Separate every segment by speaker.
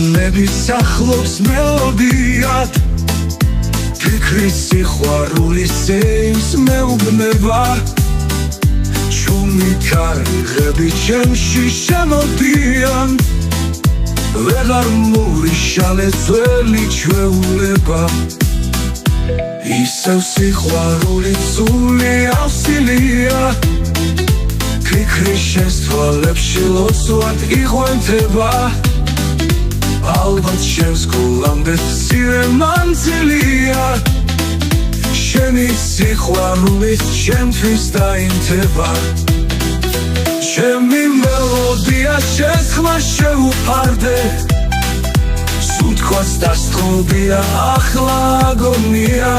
Speaker 1: ყვავილების ახლობს მელოდიად ფიქრის სიყვარულის ზეიმს მეუბნება ჩუმი თარიღები ჩემში შემოდიან ვეღარ მურიშალე ძველი ჩვეულება ისევ სიყვარული ცული ავსილია ფიქრის შესთვალებში ლოცვად იღვენთება ალბათ შენს გულამდე მცირე მანძილია შენი სიყვარულით ჩემთვის დაინთება ჩემი მელოდია შენს ხმას შეუფარდე სუნთქვას დასთხოვია ახლა აგონია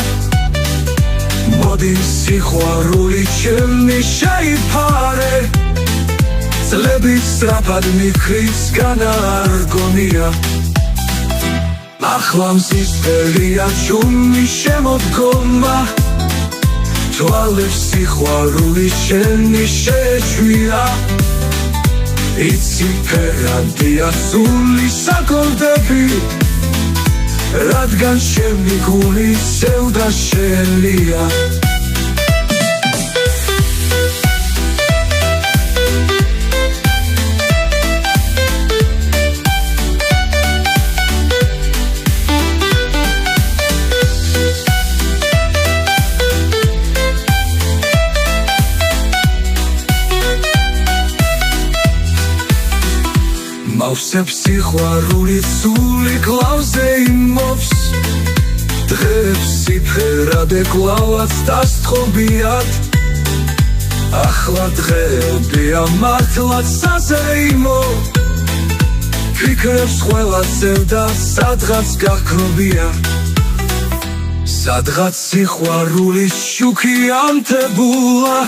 Speaker 1: მოდი სიყვარული ჩემი შეიფარე წლები სწრაფად მიქრის განარგონია ახლა მზისფერია ჩუმი შემოდგომა თვალებს სიყვარული შენი შეჩვია იცი ფერადია სული საკოლდები რადგან ჩემი გული სევდა შენია მავსებს სიყვარული ცული კლავზე იმობს დღეებს სიფერადე კლავაც დასთხოვიათ ახლა დღეებია მართლაც საზეიმო ფიქრებს ყველაზე და სადღაც გაქრობია სადღაც სიყვარულის შუქი ანთებულა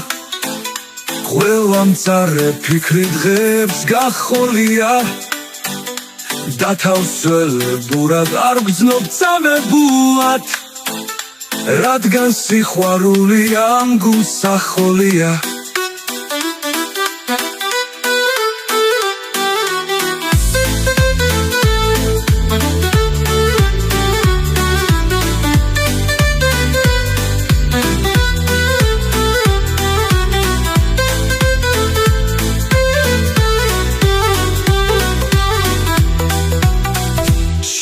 Speaker 1: ყველა მწარე ფიქრი დღეებს გახოლია დათავსებურად არ გძნობ წამებულად რადგან სიყვარული ამ გულს ახოლია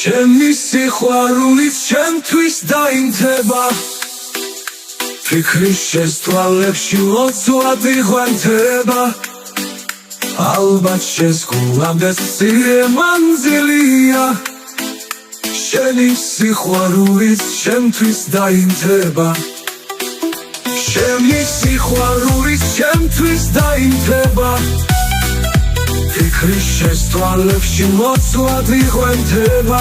Speaker 1: ჩემი სიყვარულით ჩემთვის დაინთება ფიქრის შესთვალებში ლოცვად იღვენთება ალბათ შენს გულამდე მცირე მანძილია შენი სიყვარულით ჩემთვის დაინთება შენი სიყვარულით ჩემთვის დაინთება ფიქრის შესთვალებში ლოცვად იღვენთება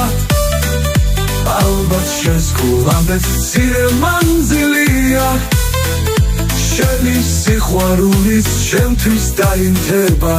Speaker 1: ალბათ შენს გულამდე მცირე მანძილია შენი სიყვარულით ჩემთვის დაინთება